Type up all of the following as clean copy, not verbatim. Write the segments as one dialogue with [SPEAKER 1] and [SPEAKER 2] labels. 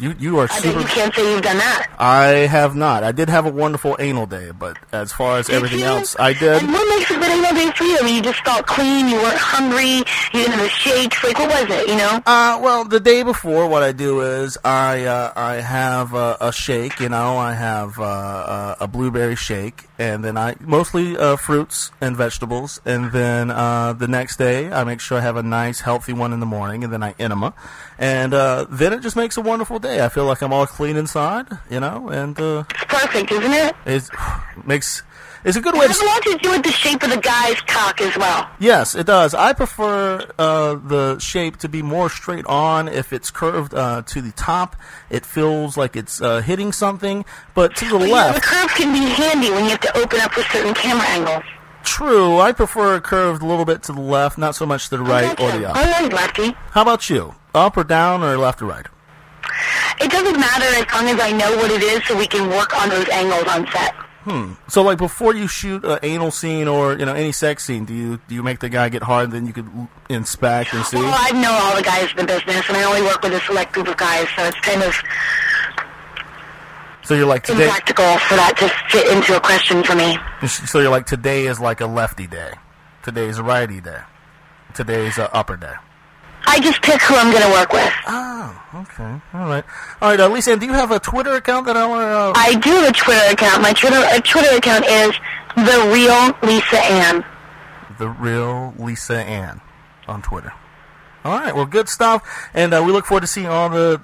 [SPEAKER 1] You are super.
[SPEAKER 2] You can't say you've done that.
[SPEAKER 1] I have not. I did have a wonderful anal day, but as far as everything else, I did.
[SPEAKER 2] And what makes a good anal day for you? I mean, you just felt clean, you weren't hungry, you didn't have a shake. Like, what was it, you know?
[SPEAKER 1] Well, the day before, what I do is I have a shake, you know. I have a blueberry shake, and then I mostly fruits and vegetables, and then the next day I make sure I have a nice healthy one in the morning, and then I enema, and then it just makes a wonderful day. I feel like I'm all clean inside, you know, and
[SPEAKER 2] it's perfect, isn't it?
[SPEAKER 1] It's a good way to.
[SPEAKER 2] It has a lot to do with the shape of the guy's cock as well.
[SPEAKER 1] Yes, it does. I prefer the shape to be more straight on. If it's curved to the top, it feels like it's hitting something. But to the left,
[SPEAKER 2] yeah, the curve can be handy when you have to open up for certain camera angles.
[SPEAKER 1] True. I prefer it curved a little bit to the left, not so much to the right or the up.
[SPEAKER 2] I like lefty.
[SPEAKER 1] How about you? Up or down or left or right?
[SPEAKER 2] It doesn't matter as long as I know what it is, so we can work on those angles on set.
[SPEAKER 1] So, like, before you shoot an anal scene or, you know, any sex scene, do you make the guy get hard and then you could inspect and see?
[SPEAKER 2] Well, I know all the guys in the business, and I only work with a select group of guys, so it's kind of
[SPEAKER 1] so you're like today,
[SPEAKER 2] impractical for that to fit into a question for me.
[SPEAKER 1] So you're like, today is like a lefty day. Today's a righty day. Today's a upper day.
[SPEAKER 2] I just pick who I'm going to work with.
[SPEAKER 1] Oh, okay. All right. Lisa, do you have a Twitter account that I want to...
[SPEAKER 2] I do have a Twitter account. My Twitter account is The Real Lisa Ann.
[SPEAKER 1] The Real Lisa Ann on Twitter. All right. Well, good stuff. And we look forward to seeing all the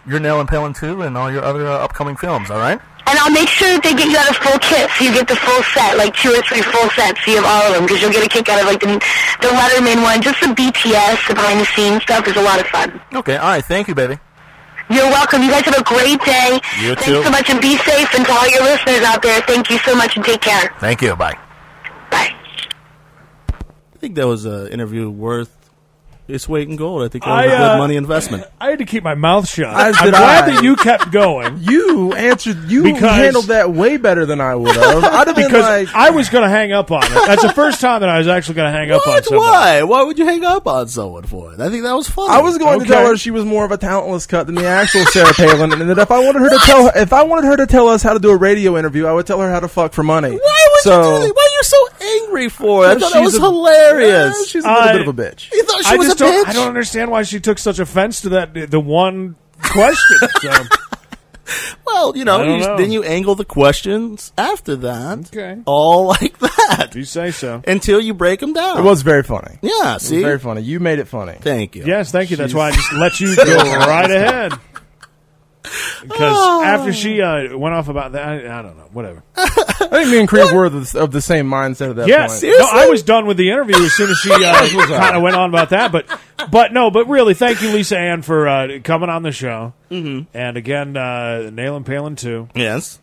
[SPEAKER 1] your Nell and Palin 2 and all your other upcoming films, all right?
[SPEAKER 2] And I'll make sure that they get you out a full kit, so you get the full set, like 2 or 3 full sets, so you have all of them, because you'll get a kick out of, like, the Letterman one. Just the BTS, the behind-the-scenes stuff, is a lot of fun.
[SPEAKER 1] Okay, all right. Thank you, baby.
[SPEAKER 2] You're welcome. You guys have a great day.
[SPEAKER 1] You
[SPEAKER 2] Thanks
[SPEAKER 1] too.
[SPEAKER 2] so much, and be safe. And to all your listeners out there, thank you so much, and take care.
[SPEAKER 1] Thank you. Bye.
[SPEAKER 2] Bye.
[SPEAKER 1] I think that was an interview worth its weight in gold. I think that was a good money investment.
[SPEAKER 3] I had to keep my mouth shut.
[SPEAKER 4] As
[SPEAKER 3] I'm
[SPEAKER 4] did
[SPEAKER 3] glad
[SPEAKER 4] I.
[SPEAKER 3] that you kept going.
[SPEAKER 4] You handled that way better than I would have. I'd have been
[SPEAKER 3] Because
[SPEAKER 4] like,
[SPEAKER 3] I was going to hang up on it. That's the first time that I was actually going to hang up on
[SPEAKER 1] What?
[SPEAKER 3] someone.
[SPEAKER 1] Why? Why would you hang up on someone for it? I think that was fun.
[SPEAKER 4] I was going to tell her she was more of a talentless cut than the actual Sarah Palin, and that if I wanted her to tell us how to do a radio interview, I would tell her how to fuck for money.
[SPEAKER 1] Why would you do that? Why are you so angry for it? I thought that was hilarious.
[SPEAKER 4] She's a little bit of a bitch.
[SPEAKER 1] You thought she was a bitch?
[SPEAKER 3] I don't understand why she took such offense to the one question. So.
[SPEAKER 1] Well, you
[SPEAKER 3] I don't
[SPEAKER 1] know,
[SPEAKER 3] know.
[SPEAKER 1] then you angle the questions after that.
[SPEAKER 3] Okay.
[SPEAKER 1] All like that.
[SPEAKER 3] You say so.
[SPEAKER 1] Until you break them down.
[SPEAKER 4] It was very funny.
[SPEAKER 1] Yeah,
[SPEAKER 4] It was
[SPEAKER 1] see?
[SPEAKER 4] very funny. You made it funny.
[SPEAKER 1] Thank you.
[SPEAKER 3] Yes, thank you. That's why I just let you go right ahead. Because after she went off about that, I don't know, whatever.
[SPEAKER 4] I think me and Creed were of the same mindset at that
[SPEAKER 3] Yes,
[SPEAKER 4] point.
[SPEAKER 3] no, I was done with the interview as soon as she kind of went on about that. But really, thank you, Lisa Ann, for coming on the show. Mm-hmm. And again, Nail and Palin too.
[SPEAKER 1] Yes.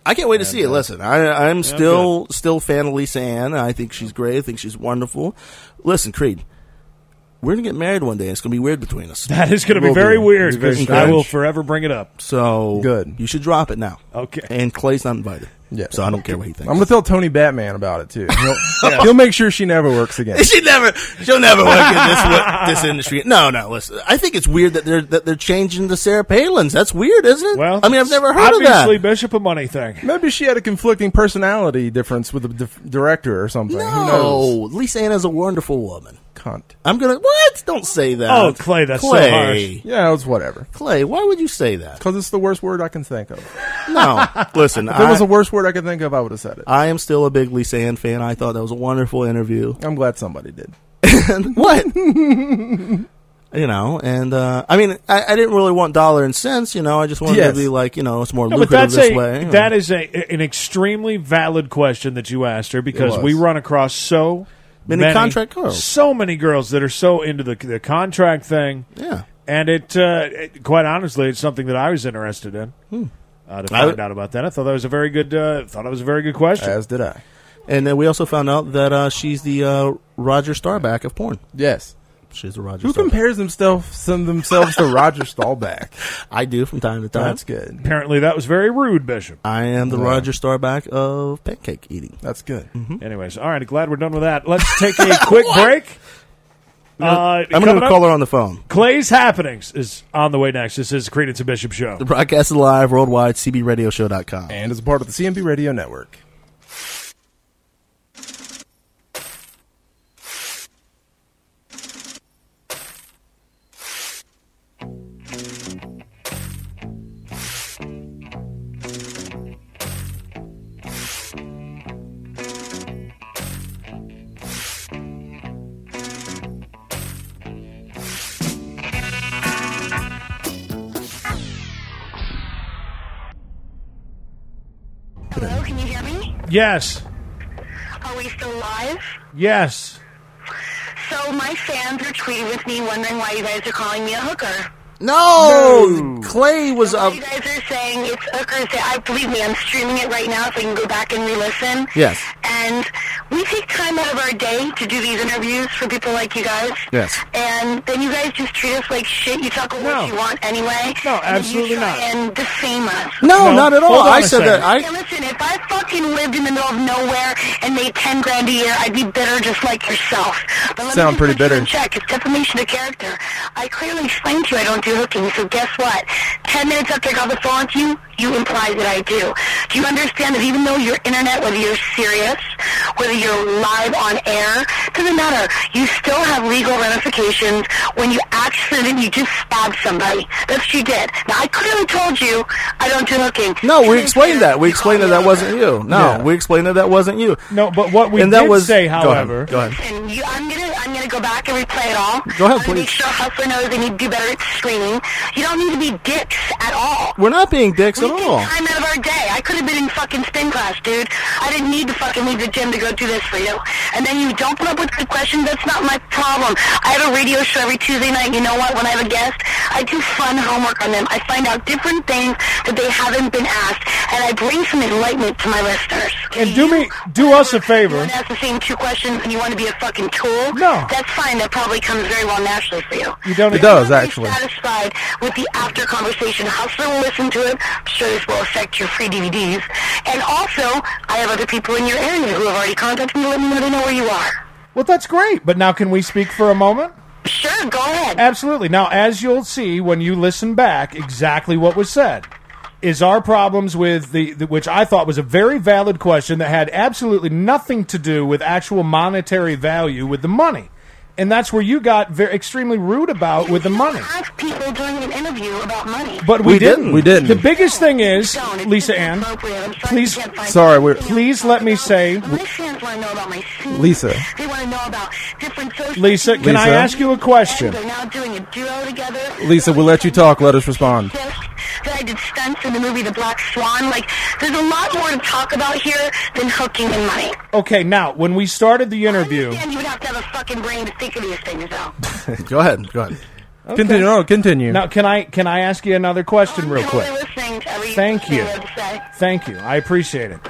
[SPEAKER 1] I can't wait to see it. Listen, I'm still a fan of Lisa Ann. I think she's great. I think she's wonderful. Listen, Creed, we're going to get married one day. It's going to be weird between us.
[SPEAKER 3] That is going to be very weird.
[SPEAKER 1] Very
[SPEAKER 3] Because
[SPEAKER 1] strange.
[SPEAKER 3] I will forever bring it up.
[SPEAKER 1] So
[SPEAKER 4] Good.
[SPEAKER 1] You should drop it now.
[SPEAKER 3] Okay.
[SPEAKER 1] And Clay's not invited.
[SPEAKER 4] Yeah.
[SPEAKER 1] So I don't care what he thinks.
[SPEAKER 4] I'm going to tell Tony Batman about it, too. He'll make sure she never works again.
[SPEAKER 1] She'll never work in this industry. No, listen. I think it's weird that they're changing the Sarah Palins. That's weird, isn't it?
[SPEAKER 3] Well,
[SPEAKER 1] I mean, I've never heard of
[SPEAKER 3] obviously
[SPEAKER 1] that.
[SPEAKER 3] Bishop a money thing.
[SPEAKER 4] Maybe she had a conflicting personality difference with the director or something. Who
[SPEAKER 1] No,
[SPEAKER 4] knows?
[SPEAKER 1] Lisa Ann is a wonderful woman.
[SPEAKER 4] Cunt.
[SPEAKER 1] I'm gonna what? Don't say that.
[SPEAKER 3] Oh, Clay, that's so harsh.
[SPEAKER 4] Yeah, it's whatever.
[SPEAKER 1] Clay, why would you say that?
[SPEAKER 4] Because it's the worst word I can think of.
[SPEAKER 1] No, listen.
[SPEAKER 4] If it was the worst word I could think of, I would have said it.
[SPEAKER 1] I am still a big Lisa Ann fan. I thought that was a wonderful interview.
[SPEAKER 4] I'm glad somebody did.
[SPEAKER 1] And what? You know, and I mean, I didn't really want dollar and cents. You know, I just wanted to be like, you know, it's more
[SPEAKER 3] No, but
[SPEAKER 1] lucrative
[SPEAKER 3] that's
[SPEAKER 1] this way.
[SPEAKER 3] that is an extremely valid question that you asked her because we run across so
[SPEAKER 1] many contract girls.
[SPEAKER 3] So many girls that are so into the contract thing.
[SPEAKER 1] Yeah.
[SPEAKER 3] And it quite honestly, it's something that I was interested in to find out about that. I thought that was a very good. Question.
[SPEAKER 4] As did I.
[SPEAKER 1] And then we also found out that she's the Roger Staubach of porn.
[SPEAKER 4] Yes.
[SPEAKER 1] She's the Roger
[SPEAKER 4] Who
[SPEAKER 1] Staubach.
[SPEAKER 4] compares themselves to Roger Staubach?
[SPEAKER 1] I do from time to time.
[SPEAKER 4] That's good.
[SPEAKER 3] Apparently, that was very rude, Bishop.
[SPEAKER 1] I am the Roger Staubach of pancake eating.
[SPEAKER 4] That's good.
[SPEAKER 3] Anyways, all right. Glad we're done with that. Let's take a quick break.
[SPEAKER 1] I'm going to call her on the phone.
[SPEAKER 3] Clay's Happenings is on the way next. This is the Credence and Bishop Show.
[SPEAKER 1] The broadcast is live worldwide, cbradioshow.com.
[SPEAKER 4] And is a part of the CMB Radio Network.
[SPEAKER 2] Hello, can you hear me?
[SPEAKER 3] Yes.
[SPEAKER 2] Are we still live?
[SPEAKER 3] Yes.
[SPEAKER 2] So my fans are tweeting with me wondering why you guys are calling me a hooker.
[SPEAKER 1] No! Clay was
[SPEAKER 2] You guys are saying it's hookers. I believe me, I'm streaming it right now so I can go back and re-listen.
[SPEAKER 1] Yes.
[SPEAKER 2] And we take time out of our day to do these interviews for people like you guys.
[SPEAKER 1] Yes.
[SPEAKER 2] And then you guys just treat us like shit. You talk about what you want anyway.
[SPEAKER 3] No, absolutely
[SPEAKER 2] and you try
[SPEAKER 3] not.
[SPEAKER 2] And defame us.
[SPEAKER 1] No, not at all.
[SPEAKER 3] Hold on
[SPEAKER 1] I
[SPEAKER 3] a
[SPEAKER 1] said that.
[SPEAKER 3] second.
[SPEAKER 2] Hey, listen, if I fucking lived in the middle of nowhere and made $10,000 a year, I'd be bitter just like yourself. But let
[SPEAKER 4] Sound
[SPEAKER 2] me just
[SPEAKER 4] pretty
[SPEAKER 2] put you
[SPEAKER 4] bitter.
[SPEAKER 2] in check. It's defamation of character. I clearly explained to you I don't do hooking, so guess what? 10 minutes after I got the phone with you, you imply that I do. Do you understand that even though you're internet, whether you're serious, whether you're live on air, doesn't matter. You still have legal ramifications when you accidentally just stabbed somebody. That's what you did. Now, I clearly told you I don't do hooking.
[SPEAKER 1] No, we explained that. We explained that that wasn't you. No, we explained that that wasn't you.
[SPEAKER 3] No, but what we
[SPEAKER 1] And
[SPEAKER 3] did
[SPEAKER 1] that was,
[SPEAKER 3] say, however...
[SPEAKER 1] Go ahead.
[SPEAKER 2] And I'm gonna go back and replay it all.
[SPEAKER 1] Go ahead,
[SPEAKER 2] I'm gonna
[SPEAKER 1] please.
[SPEAKER 2] make sure Hustler knows they need to do better at screening. You don't need to be dicks at all.
[SPEAKER 1] We're not being dicks
[SPEAKER 2] We
[SPEAKER 1] at
[SPEAKER 2] take
[SPEAKER 1] all.
[SPEAKER 2] time out of our day. I could have been in fucking spin class, dude. I didn't need to fucking leave the gym to go do this for you. And then you don't come up with good questions. That's not my problem. I have a radio show every Tuesday night. You know what? When I have a guest, I do fun homework on them. I find out different things that they haven't been asked, and I bring some enlightenment to my listeners.
[SPEAKER 3] And do us a favor.
[SPEAKER 2] You want to ask the same two questions and you want to be a fucking tool?
[SPEAKER 3] No.
[SPEAKER 2] That's fine. That probably comes very well naturally for you.
[SPEAKER 3] You don't.
[SPEAKER 4] It does,
[SPEAKER 2] I'm
[SPEAKER 4] actually.
[SPEAKER 2] satisfied with the after conversation. Hustler will listen to it. I'm sure this will affect your free DVDs. And also, I have other people in your area who have already contacted me to let me know they know where you are.
[SPEAKER 3] Well, that's great. But now can we speak for a moment?
[SPEAKER 2] Sure, go ahead.
[SPEAKER 3] Absolutely. Now, as you'll see when you listen back, exactly what was said is our problems with the which I thought was a very valid question that had absolutely nothing to do with actual monetary value with the money. And that's where you got extremely rude about with the money.
[SPEAKER 2] Ask people during an interview about money.
[SPEAKER 3] But
[SPEAKER 1] We didn't.
[SPEAKER 4] We didn't.
[SPEAKER 3] The biggest thing is,
[SPEAKER 2] Don't. It's
[SPEAKER 3] Lisa Ann,
[SPEAKER 2] inappropriate. I'm sorry
[SPEAKER 3] please-
[SPEAKER 2] you can't find
[SPEAKER 4] Sorry, we're...
[SPEAKER 3] please let me say,
[SPEAKER 2] My fans want to know about my suit.
[SPEAKER 4] Lisa.
[SPEAKER 2] They want to know about different social...
[SPEAKER 3] Lisa, can I
[SPEAKER 4] Lisa?
[SPEAKER 3] ask you a question?
[SPEAKER 2] They're now doing a duo together.
[SPEAKER 4] Lisa, we'll let you talk. Let us respond.
[SPEAKER 2] That I did stunts in the movie The Black Swan. Like, there's a lot more to talk about here than hooking and money.
[SPEAKER 3] Okay, now, when we started the interview...
[SPEAKER 2] I understand you would have to have a fucking brain to think of these things, though.
[SPEAKER 1] Go ahead. Go ahead.
[SPEAKER 4] Continue. No, continue.
[SPEAKER 3] Now, can I ask you another question real
[SPEAKER 2] I'm
[SPEAKER 3] quick?
[SPEAKER 2] totally listening to every
[SPEAKER 3] Thank
[SPEAKER 2] thing
[SPEAKER 3] you.
[SPEAKER 2] have to say.
[SPEAKER 3] Thank you. I appreciate it.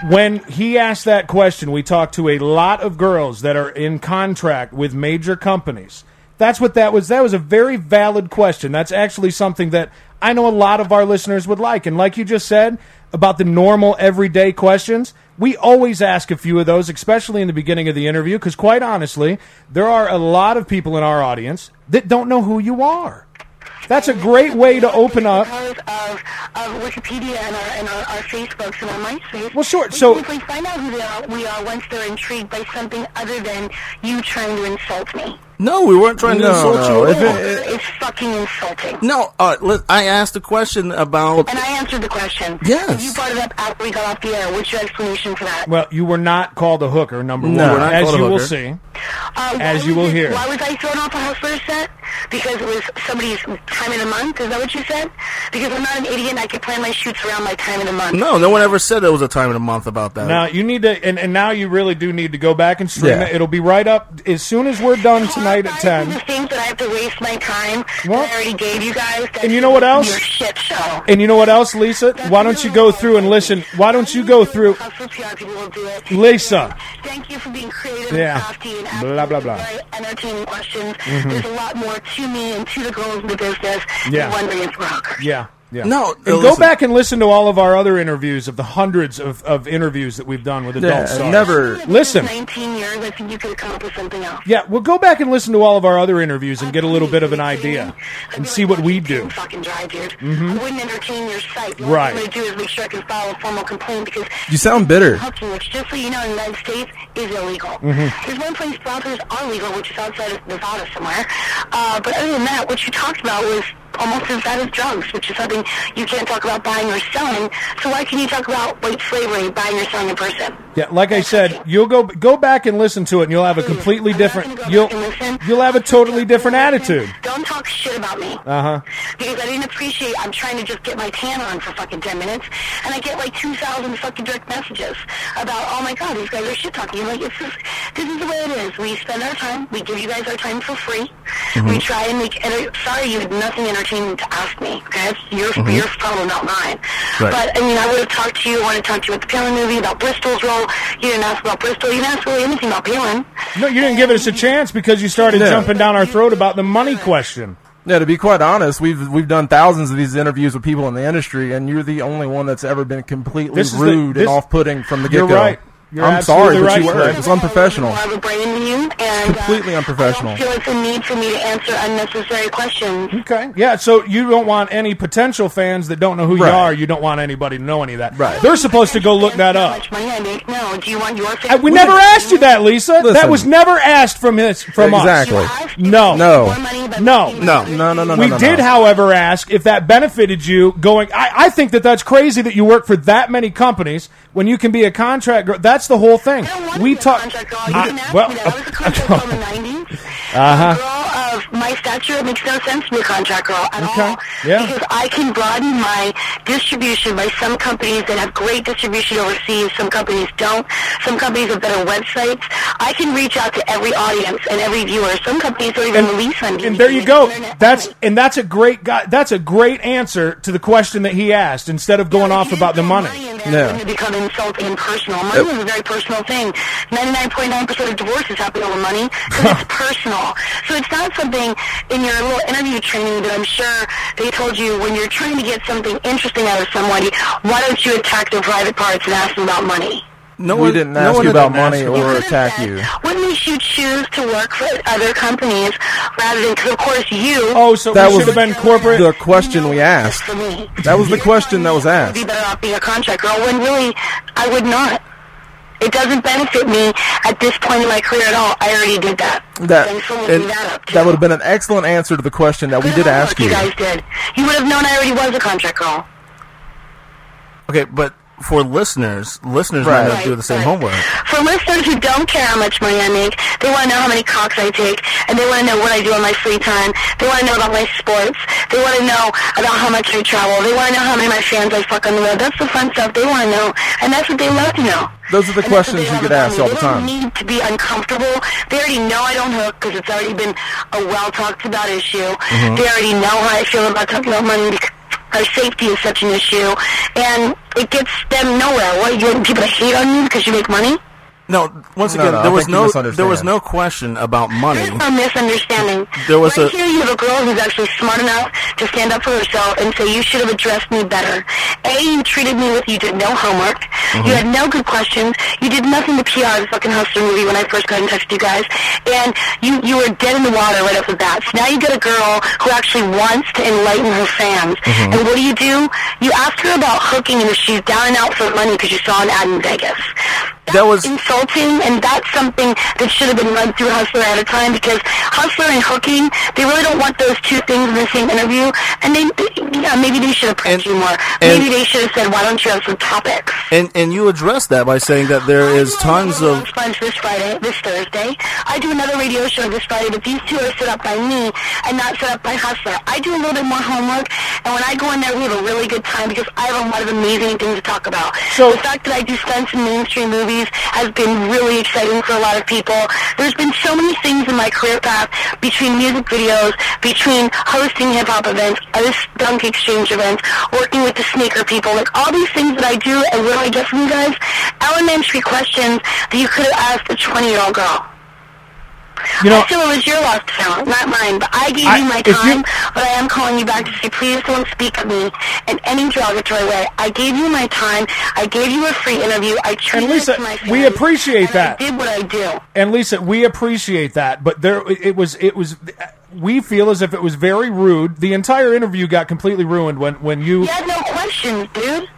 [SPEAKER 3] When he asked that question, we talked to a lot of girls that are in contract with major companies. That's what that was. That was a very valid question. That's actually something that I know a lot of our listeners would like. And like you just said about the normal everyday questions, we always ask a few of those, especially in the beginning of the interview, because quite honestly, there are a lot of people in our audience that don't know who you are. That's a great way to open up.
[SPEAKER 2] Because of Wikipedia and our Facebooks and our MySpace.
[SPEAKER 3] Well, sure,
[SPEAKER 2] We
[SPEAKER 3] so-
[SPEAKER 2] simply find out who we are once they're intrigued by something other than you trying to insult me.
[SPEAKER 1] No, we weren't trying to
[SPEAKER 4] No,
[SPEAKER 1] insult
[SPEAKER 4] no,
[SPEAKER 1] you
[SPEAKER 4] if
[SPEAKER 1] at all.
[SPEAKER 2] It's fucking insulting.
[SPEAKER 1] No, I asked a question about...
[SPEAKER 2] And I answered the question.
[SPEAKER 1] Yes.
[SPEAKER 2] You brought it up after we got off the air. What's your explanation for that?
[SPEAKER 3] Well, you were not called a hooker, number
[SPEAKER 1] No,
[SPEAKER 3] one,
[SPEAKER 1] we're not
[SPEAKER 3] as
[SPEAKER 1] called a
[SPEAKER 3] you will
[SPEAKER 1] hooker.
[SPEAKER 3] see.
[SPEAKER 2] Why
[SPEAKER 3] As you
[SPEAKER 2] was
[SPEAKER 3] will hear.
[SPEAKER 2] Why was I thrown off a Hustler set? Because it was somebody's time of the month? Is that what you said? Because I'm not an idiot and I can plan my shoots around my time of the month.
[SPEAKER 1] No one ever said there was a time of the month about that.
[SPEAKER 3] Now, you need to, and now you really do need to go back and stream
[SPEAKER 4] Yeah.
[SPEAKER 3] it. It'll be right up as soon as we're done tonight at 10.
[SPEAKER 2] The things that I have to waste my time
[SPEAKER 3] Well,
[SPEAKER 2] that I already gave you guys.
[SPEAKER 3] and you know what else?
[SPEAKER 2] Your shit show.
[SPEAKER 3] And you know what else, Lisa? Why don't you go through and listen? Why don't you go through...
[SPEAKER 2] Hustler PR people will do it.
[SPEAKER 3] Lisa.
[SPEAKER 2] Thank you for being creative
[SPEAKER 3] Yeah.
[SPEAKER 2] and crafty and asking
[SPEAKER 3] Blah, blah, blah.
[SPEAKER 2] very entertaining questions. There's a lot more to me and to the girls in the business
[SPEAKER 3] Yeah.
[SPEAKER 2] than wondering if we're hookers.
[SPEAKER 3] Yeah. Yeah.
[SPEAKER 1] No,
[SPEAKER 3] and go
[SPEAKER 1] listen.
[SPEAKER 3] back and listen to all of our other interviews of the hundreds of interviews that we've done with adult stars.
[SPEAKER 4] never.
[SPEAKER 3] Listen.
[SPEAKER 2] 19 years, I think you could come up with something else.
[SPEAKER 3] Yeah, well, go back and listen to all of our other interviews and get a little bit of an idea and see what we do.
[SPEAKER 2] Fucking dry, dude. I wouldn't entertain your site. The
[SPEAKER 3] Right.
[SPEAKER 2] only thing I'm going to do is make sure I can file a formal complaint because
[SPEAKER 4] You sound bitter.
[SPEAKER 2] hooking, which just so you know, in the United States is illegal. There's one place brothels are legal, which is outside of Nevada somewhere. But other than that, what you talked about was almost as bad as drugs, which is something you can't talk about buying or selling. So why can you talk about white slavery, buying or selling a person?
[SPEAKER 3] Yeah, like I said, you'll go back and listen to it, and you'll have a completely different. You'll have a totally different attitude.
[SPEAKER 2] Don't talk shit about me. Because I didn't appreciate. I'm trying to just get my tan on for fucking 10 minutes, and I get like 2,000 fucking direct messages about, oh my god, these guys are shit talking. I'm like, this is the way it is. We spend our time. We give you guys our time for free. We try and make. And sorry, you had nothing entertaining to ask me. Okay, it's your problem, not mine.
[SPEAKER 1] Right.
[SPEAKER 2] But I mean, I would have talked to you. I wanted to talk to you about the Palin movie, about Bristol's role. You didn't ask about Bristol. You didn't ask really anything about Palin.
[SPEAKER 3] No, you didn't give us a chance because you started jumping down our throat about the money question.
[SPEAKER 4] Yeah, to be quite honest, we've done thousands of these interviews with people in the industry, and you're the only one that's ever been completely rude and off-putting from the get-go.
[SPEAKER 3] You're right.
[SPEAKER 4] I'm sorry, but
[SPEAKER 3] right,
[SPEAKER 4] you were.
[SPEAKER 3] Fred.
[SPEAKER 4] It was unprofessional.
[SPEAKER 2] I have a brain than you, and
[SPEAKER 4] Completely unprofessional.
[SPEAKER 2] I don't feel it's a need for me to answer unnecessary questions.
[SPEAKER 3] Okay. Yeah, so you don't want any potential fans that don't know who you
[SPEAKER 4] Right.
[SPEAKER 3] are. You don't want anybody to know any of that.
[SPEAKER 4] Right.
[SPEAKER 3] They're supposed to go look that
[SPEAKER 2] How
[SPEAKER 3] up.
[SPEAKER 2] much money I make? No. Do you want your fans?
[SPEAKER 3] We never asked you that, Lisa. That
[SPEAKER 4] Listen.
[SPEAKER 3] was never asked from
[SPEAKER 4] Exactly.
[SPEAKER 3] us.
[SPEAKER 2] You asked
[SPEAKER 3] No.
[SPEAKER 2] me
[SPEAKER 4] No.
[SPEAKER 2] more money, but
[SPEAKER 3] No.
[SPEAKER 2] not
[SPEAKER 3] We did, however, ask if that benefited you going. I think that's crazy that you work for that many companies when you can be a contract girl. That's the whole thing.
[SPEAKER 2] I don't want
[SPEAKER 3] We
[SPEAKER 2] to be a
[SPEAKER 3] talk.
[SPEAKER 2] contract girl. You didn't ask me that. I was a contract girl in the 90s. A girl of my stature, it makes no sense to be a contract girl at
[SPEAKER 3] Okay.
[SPEAKER 2] all.
[SPEAKER 3] Yeah.
[SPEAKER 2] Because I can broaden my distribution by some companies that have great distribution overseas. Some companies don't. Some companies have better websites. I can reach out to every audience and every viewer. Some companies don't even release on
[SPEAKER 3] And there you
[SPEAKER 2] DVD.
[SPEAKER 3] go.
[SPEAKER 2] Internet only.
[SPEAKER 3] That's a great guy. That's a great answer to the question that he asked. Instead of going off about the money.
[SPEAKER 4] Yeah.
[SPEAKER 2] To become insulting and personal. Money is a very personal thing. 99.9% of divorces happen over money because it's personal. So it's not something in your little interview training that I'm sure they told you when you're trying to get something interesting out of somebody, why don't you attack their private parts and ask them about money?
[SPEAKER 4] We didn't ask you about money or
[SPEAKER 2] could've
[SPEAKER 4] attack
[SPEAKER 2] said,
[SPEAKER 4] you.
[SPEAKER 2] What makes you choose to work for other companies rather than, because of course you...
[SPEAKER 3] Oh, so
[SPEAKER 4] That
[SPEAKER 3] we
[SPEAKER 4] was
[SPEAKER 3] should have been corporate.
[SPEAKER 4] The question we asked.
[SPEAKER 2] For me.
[SPEAKER 4] That was the question that was
[SPEAKER 2] I'd be
[SPEAKER 4] asked.
[SPEAKER 2] better off being a contract girl when really I would not. It doesn't benefit me at this point in my career at all. I already did that. Thanks for looking that up, too.
[SPEAKER 4] That would have been an excellent answer to the question that we did ask you.
[SPEAKER 2] You guys did. You would have known I already was a contract girl.
[SPEAKER 1] Okay, but for listeners might
[SPEAKER 4] Right.
[SPEAKER 1] not do the same homework.
[SPEAKER 2] For listeners who don't care how much money I make, they want to know how many cocks I take, and they want to know what I do on my free time. They want to know about my sports. They want to know about how much I travel. They want to know how many of my fans I fuck on the road. That's the fun stuff they want to know, and that's what they love to know.
[SPEAKER 4] Those are the
[SPEAKER 2] And that's what
[SPEAKER 4] questions
[SPEAKER 2] they
[SPEAKER 4] you
[SPEAKER 2] love
[SPEAKER 4] get
[SPEAKER 2] about
[SPEAKER 4] asked
[SPEAKER 2] me.
[SPEAKER 4] all the time.
[SPEAKER 2] They don't need to be uncomfortable. They already know I don't hook because it's already been a well-talked about issue. They already know how I feel about talking about money because our safety is such an issue, and it gets them nowhere. What, you want people to hate on you because you make money?
[SPEAKER 1] No, once
[SPEAKER 4] No,
[SPEAKER 1] again,
[SPEAKER 4] no,
[SPEAKER 1] there
[SPEAKER 4] I
[SPEAKER 1] was
[SPEAKER 4] think you misunderstand.
[SPEAKER 1] there was no question about money.
[SPEAKER 2] There's no misunderstanding.
[SPEAKER 1] There was
[SPEAKER 2] right
[SPEAKER 1] a-
[SPEAKER 2] here you have a girl who's actually smart enough to stand up for herself and say, you should have addressed me better. A, you treated me with, you did no homework. You had no good questions. You did nothing to PR the fucking Hustler movie when I first got in touch with you guys. And you were dead in the water right off the bat. So now you get a girl who actually wants to enlighten her fans. And what do? You ask her about hooking and if she's down and out for money because you saw an ad in Vegas.
[SPEAKER 1] That was-
[SPEAKER 2] insulting, and that's something that should have been run through Hustler at a time, because Hustler and hooking, they really don't want those two things in the same interview, and maybe they should have pressed you more. Maybe they should have said, why don't you have some topics?
[SPEAKER 1] And you addressed that by saying that there is tons of...
[SPEAKER 2] Sponge this Thursday. I do another radio show this Friday, but these two are set up by me and not set up by Hustler. I do a little bit more homework, and when I go in there, we have a really good time because I have a lot of amazing things to talk about.
[SPEAKER 3] So-
[SPEAKER 2] the fact that I do stunts in mainstream movies has been really exciting for a lot of people. There's been so many things in my career path, between music videos, between hosting hip-hop events, this dunk exchange events, working with the sneaker people, like all these things that I do and what do I get from you guys? Elementary questions that you could have asked a 20-year-old girl.
[SPEAKER 3] You know,
[SPEAKER 2] I feel it was your lost talent, not mine. But I gave you my time, but I am calling you back to say, please don't speak of me in any derogatory way. I gave you my time. I gave you a free interview. I treated
[SPEAKER 3] Lisa,
[SPEAKER 2] it to my family,
[SPEAKER 3] we appreciate that.
[SPEAKER 2] I did what I do.
[SPEAKER 3] And Lisa, we appreciate that, but it was. We feel as if it was very rude. The entire interview got completely ruined when you.
[SPEAKER 2] You had no questions, dude.